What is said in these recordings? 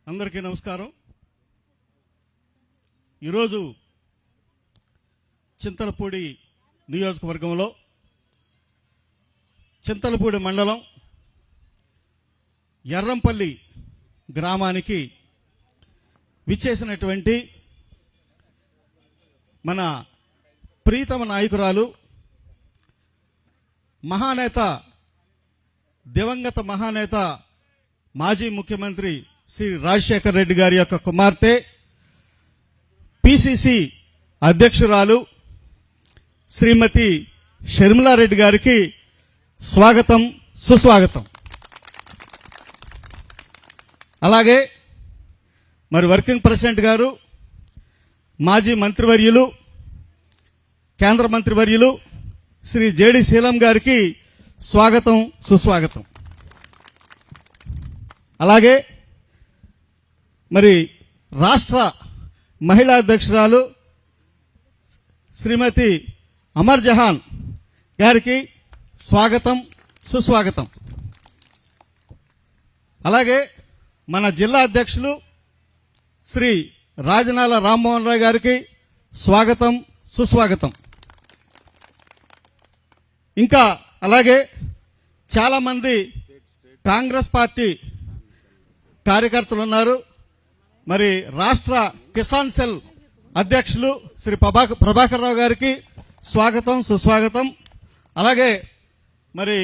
అందరికీ నమస్కారం. ఈరోజు చింతలపూడి నియోజకవర్గంలో చింతలపూడి మండలం ఎర్రంపల్లి గ్రామానికి విచ్చేసినటువంటి మన ప్రీతమ నాయకురాలు మహానేత దివంగత మహానేత మాజీ ముఖ్యమంత్రి శ్రీ రాజశేఖర్ రెడ్డి గారి యొక్క కుమార్తె పిసిసి అధ్యక్షురాలు శ్రీమతి షర్మిలారెడ్డి గారికి స్వాగతం సుస్వాగతం. అలాగే మరి వర్కింగ్ ప్రెసిడెంట్ గారు మాజీ మంత్రివర్యులు కేంద్ర మంత్రివర్యులు శ్రీ జేడి శీలం గారికి స్వాగతం సుస్వాగతం. అలాగే మరి రాష్ట్ర మహిళా అధ్యక్షురాలు శ్రీమతి అమర్ జహాన్ గారికి స్వాగతం సుస్వాగతం. అలాగే మన జిల్లా అధ్యక్షులు శ్రీ రాజనాల రామ్మోహన్ రావు గారికి స్వాగతం సుస్వాగతం. ఇంకా అలాగే చాలా మంది కాంగ్రెస్ పార్టీ కార్యకర్తలు ఉన్నారు. మరి రాష్ట్ర కిసాన్ సెల్ అధ్యక్షులు శ్రీ ప్రభాకర్ రావు గారికి స్వాగతం సుస్వాగతం. అలాగే మరి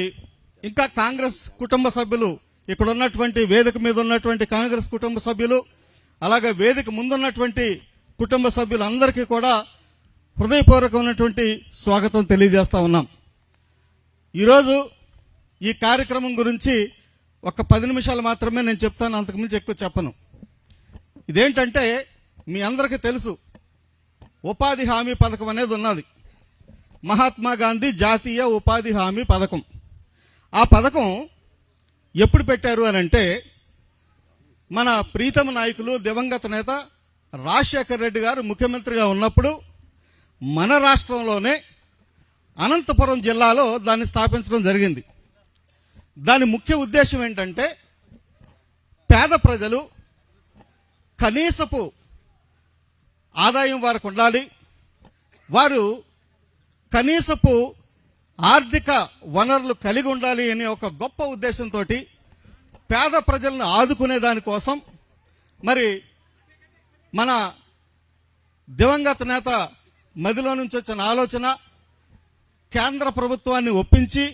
ఇంకా కాంగ్రెస్ కుటుంబ సభ్యులు ఇక్కడ ఉన్నటువంటి వేదిక మీద ఉన్నటువంటి కాంగ్రెస్ కుటుంబ సభ్యులు అలాగే వేదిక ముందున్నటువంటి కుటుంబ సభ్యులందరికీ కూడా హృదయపూర్వకమైనటువంటి స్వాగతం తెలియజేస్తా ఉన్నాం. ఈరోజు ఈ కార్యక్రమం గురించి ఒక 10 నిమిషాలు మాత్రమే నేను చెప్తాను, అంతకుమించి ఎక్కువ చెప్పను. ఇదేంటంటే మీ అందరికీ తెలుసు, ఉపాధి హామీ పథకం అనేది ఉన్నది. మహాత్మా గాంధీ జాతీయ ఉపాధి హామీ పథకం. ఆ పథకం ఎప్పుడు పెట్టారు అని అంటే మన ప్రీతమ నాయకులు దివంగత నేత రాజశేఖర్ రెడ్డి గారు ముఖ్యమంత్రిగా ఉన్నప్పుడు మన రాష్ట్రంలోనే అనంతపురం జిల్లాలో దాన్ని స్థాపించడం జరిగింది. దాని ముఖ్య ఉద్దేశం ఏంటంటే పేద ప్రజలు కనీసపు ఆదాయం వారికి ఉండాలి, వారు కనీసపు ఆర్థిక వనరులు కలిగి ఉండాలి అనే ఒక గొప్ప ఉద్దేశంతో పేద ప్రజలను ఆదుకునే దానికోసం మరి మన దివంగత నేత మదిలో నుంచి వచ్చిన ఆలోచన కేంద్ర ప్రభుత్వాన్ని ఒప్పించి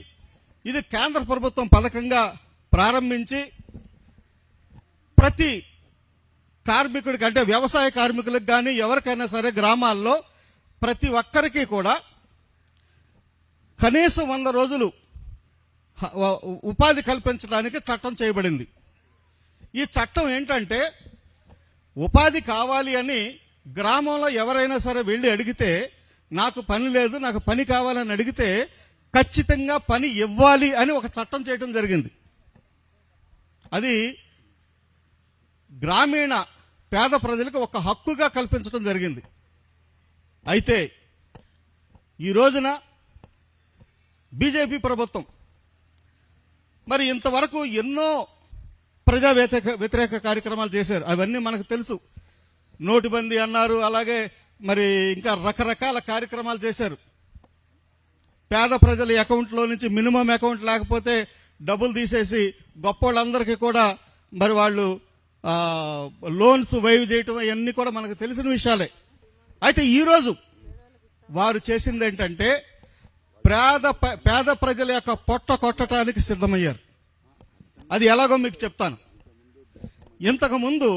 ఇది కేంద్ర ప్రభుత్వం పథకంగా ప్రారంభించి ప్రతి కార్మికుడికి అంటే వ్యవసాయ కార్మికులకు కానీ ఎవరికైనా సరే గ్రామాల్లో ప్రతి ఒక్కరికి కూడా కనీసం 100 రోజులు ఉపాధి కల్పించడానికి చట్టం చేయబడింది. ఈ చట్టం ఏంటంటే ఉపాధి కావాలి అని గ్రామంలో ఎవరైనా సరే వెళ్ళి అడిగితే నాకు పని లేదు, నాకు పని కావాలని అడిగితే ఖచ్చితంగా పని ఇవ్వాలి అని ఒక చట్టం చేయడం జరిగింది. అది గ్రామీణ పేద ప్రజలకు ఒక హక్కుగా కల్పించడం జరిగింది. అయితే ఈ రోజున బీజేపీ ప్రభుత్వం మరి ఇంతవరకు ఎన్నో ప్రజా వ్యతిరేక కార్యక్రమాలు చేశారు. అవన్నీ మనకు తెలుసు. నోటుబందీ అన్నారు, అలాగే మరి ఇంకా రకరకాల కార్యక్రమాలు చేశారు. పేద ప్రజల అకౌంట్లో నుంచి మినిమం అకౌంట్ లేకపోతే డబ్బులు తీసేసి గొప్పోళ్ళందరికీ కూడా మరి వాళ్ళు లోన్స్ వైవ్ చేయటం ఇవన్నీ కూడా మనకు తెలిసిన విషయాలే. అయితే ఈరోజు వారు చేసింది ఏంటంటే పేద ప్రజల యొక్క పొట్ట కొట్టడానికి సిద్ధమయ్యారు. అది ఎలాగో మీకు చెప్తాను. ఇంతకు ముందు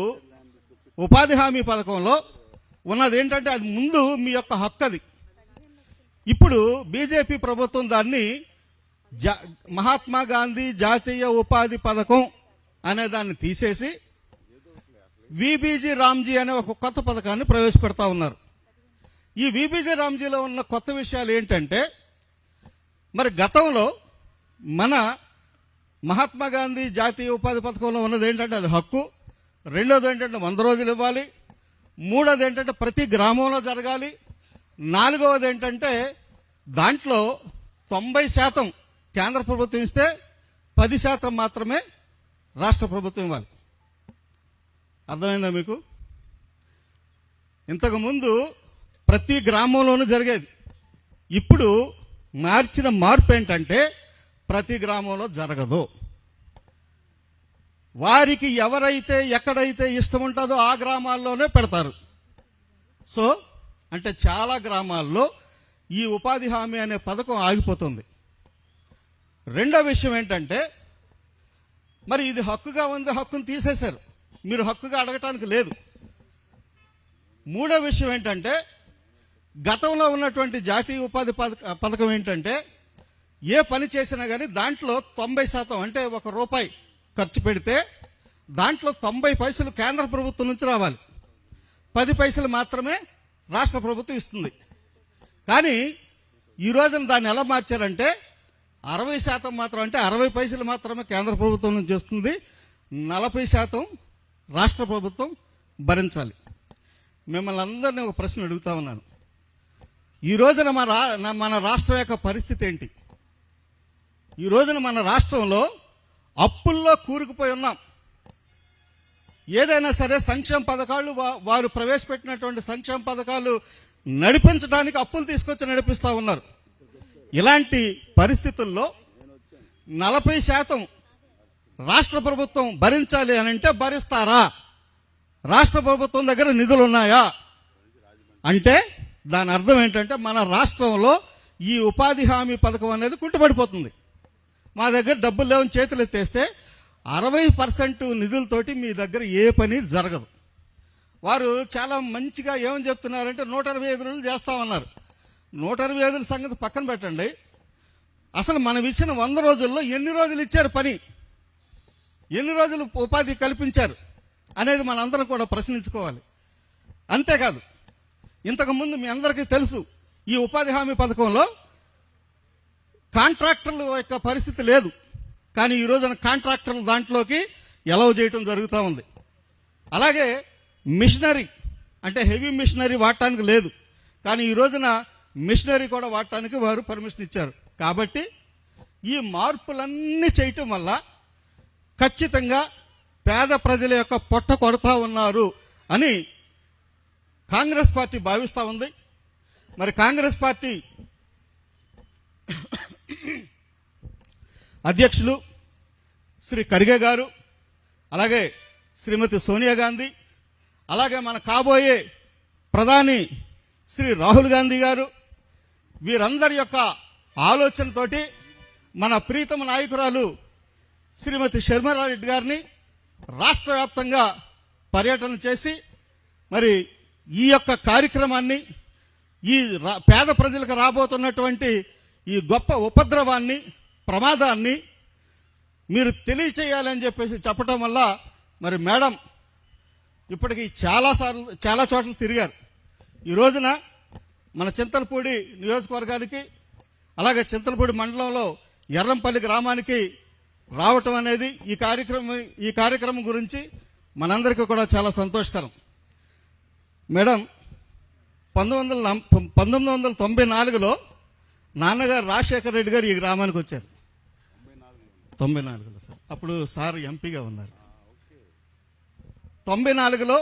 ఉపాధి హామీ పథకంలో ఉన్నది ఏంటంటే అది ముందు మీ యొక్క హక్కు. అది ఇప్పుడు బీజేపీ ప్రభుత్వం దాన్ని మహాత్మా గాంధీ జాతీయ ఉపాధి పథకం అనే దాన్ని తీసేసి విబీజీ రామ్జీ అనే ఒక కొత్త పథకాన్ని ప్రవేశపెడతా ఉన్నారు. ఈ విబీజీ రామ్జీలో ఉన్న కొత్త విషయాలు ఏంటంటే మరి గతంలో మన మహాత్మా గాంధీ జాతీయ ఉపాధి పథకంలో ఉన్నది ఏంటంటే అది హక్కు, రెండోది ఏంటంటే 100 రోజులు ఇవ్వాలి, మూడోది ఏంటంటే ప్రతి గ్రామంలో జరగాలి, నాలుగవది ఏంటంటే దాంట్లో 90% కేంద్ర ప్రభుత్వం ఇస్తే 10% మాత్రమే రాష్ట్ర ప్రభుత్వం ఇవ్వాలి. అర్థమైందా మీకు? ఇంతకుముందు ప్రతి గ్రామంలోనూ జరిగేది. ఇప్పుడు మార్చిన మార్పు ఏంటంటే ప్రతి గ్రామంలో జరగదు. వారికి ఎవరైతే ఎక్కడైతే ఇష్టం ఉంటుందో ఆ గ్రామాల్లోనే పెడతారు. సో అంటే చాలా గ్రామాల్లో ఈ ఉపాధి హామీ అనే పథకం ఆగిపోతుంది. రెండో విషయం ఏంటంటే మరి ఇది హక్కుగా ఉంది, హక్కును తీసేశారు, మీరు హక్కుగా అడగటానికి లేదు. మూడో విషయం ఏంటంటే గతంలో ఉన్నటువంటి జాతీయ ఉపాధి పథకం ఏంటంటే ఏ పని చేసినా కానీ దాంట్లో 90% అంటే ₹1 ఖర్చు పెడితే దాంట్లో 90 పైసలు కేంద్ర ప్రభుత్వం నుంచి రావాలి, 10 పైసలు మాత్రమే రాష్ట్ర ప్రభుత్వం ఇస్తుంది. కానీ ఈ రోజున దాన్ని ఎలా మార్చారంటే 60% మాత్రం, అంటే 60 పైసలు మాత్రమే కేంద్ర ప్రభుత్వం నుంచి వస్తుంది, 40% రాష్ట్ర ప్రభుత్వం భరించాలి. మిమ్మల్ని అందరినీ ఒక ప్రశ్న అడుగుతా ఉన్నాను. ఈ రోజున మన రాష్ట్రం యొక్క పరిస్థితి ఏంటి? ఈ రోజున మన రాష్ట్రంలో అప్పుల్లో కూరుకుపోయి ఉన్నాం. ఏదైనా సరే సంక్షేమ పథకాలు, వారు ప్రవేశపెట్టినటువంటి సంక్షేమ పథకాలు నడిపించడానికి అప్పులు తీసుకొచ్చి నడిపిస్తా ఉన్నారు. ఇలాంటి పరిస్థితుల్లో 40% రాష్ట్ర ప్రభుత్వం భరించాలి అని అంటే భరిస్తారా? రాష్ట్ర ప్రభుత్వం దగ్గర నిధులు ఉన్నాయా? అంటే దాని అర్థం ఏంటంటే మన రాష్ట్రంలో ఈ ఉపాధి హామీ పథకం అనేది కుంటుపడిపోతుంది. మా దగ్గర డబ్బులు లేవని చేతులు ఎత్తేస్తే 60% నిధులతోటి మీ దగ్గర ఏ పని జరగదు. వారు చాలా మంచిగా ఏమని చెప్తున్నారంటే 125 రోజులు చేస్తామన్నారు. 125 రోజుల సంగతి పక్కన పెట్టండి. అసలు మనం ఇచ్చిన 100 రోజుల్లో ఎన్ని రోజులు ఇచ్చారు పని, ఎన్ని రోజులు ఉపాధి కల్పించారు అనేది మనందరం కూడా ప్రశ్నించుకోవాలి. అంతేకాదు, ఇంతకుముందు మీ అందరికీ తెలుసు ఈ ఉపాధి హామీ పథకంలో కాంట్రాక్టర్ల యొక్క పరిస్థితి లేదు. కానీ ఈ రోజున కాంట్రాక్టర్లు దాంట్లోకి ఎలౌ చేయటం జరుగుతూ ఉంది. అలాగే మిషనరీ, అంటే హెవీ మిషనరీ వాడటానికి లేదు, కానీ ఈ రోజున మిషనరీ కూడా వాడటానికి వారు పర్మిషన్ ఇచ్చారు. కాబట్టి ఈ మార్పులన్నీ చేయటం వల్ల ఖచ్చితంగా పేద ప్రజల యొక్క పొట్ట కొడతా ఉన్నారు అని కాంగ్రెస్ పార్టీ భావిస్తూ ఉంది. మరి కాంగ్రెస్ పార్టీ అధ్యక్షులు శ్రీ ఖర్గే గారు, అలాగే శ్రీమతి సోనియా గాంధీ, అలాగే మన కాబోయే ప్రధాని శ్రీ రాహుల్ గాంధీ గారు, వీరందరి యొక్క ఆలోచనతోటి మన ప్రీతమ నాయకురాలు శ్రీమతి శర్మిలారెడ్డి గారిని రాష్ట్ర వ్యాప్తంగా పర్యటన చేసి మరి ఈ యొక్క కార్యక్రమాన్ని, ఈ పేద ప్రజలకు రాబోతున్నటువంటి ఈ గొప్ప ఉపద్రవాన్ని, ప్రమాదాన్ని మీరు తెలియచేయాలని చెప్పేసి చెప్పడం వల్ల మరి మేడం ఇప్పటికీ చాలా చోట్ల తిరిగారు. ఈ రోజున మన చింతలపూడి నియోజకవర్గానికి, అలాగే చింతలపూడి మండలంలో ఎర్రంపల్లి గ్రామానికి రావటం అనేది ఈ కార్యక్రమం గురించి మనందరికీ కూడా చాలా సంతోషకరం. మేడం 1994లో నాన్నగారు రాజశేఖర రెడ్డి గారు ఈ గ్రామానికి వచ్చారు. 94లో సార్, అప్పుడు సార్ ఎంపీగా ఉన్నారు. 94లో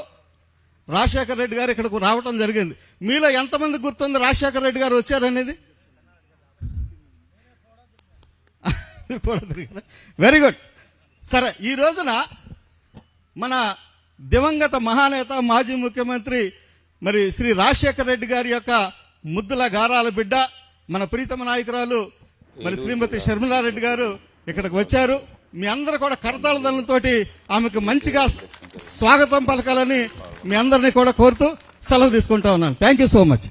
రాజశేఖర రెడ్డి గారు ఇక్కడికి రావటం జరిగింది. మీలో ఎంతమంది గుర్తుంది రాజశేఖర రెడ్డి గారు వచ్చారనేది? Very good. సరే, ఈ రోజున మన దివంగత మహానేత, మాజీ ముఖ్యమంత్రి మరి శ్రీ రాజశేఖర రెడ్డి గారి యొక్క ముద్దుల గారాల బిడ్డ, మన ప్రీతమ నాయకురాలు మరి శ్రీమతి శర్మిలారెడ్డి గారు ఇక్కడికి వచ్చారు. మీ అందరూ కూడా కరతాళతోటి ఆమెకు మంచిగా స్వాగతం పలకాలని మీ అందరినీ కూడా కోరుతూ సెలవు తీసుకుంటా ఉన్నాను. Thank you so much.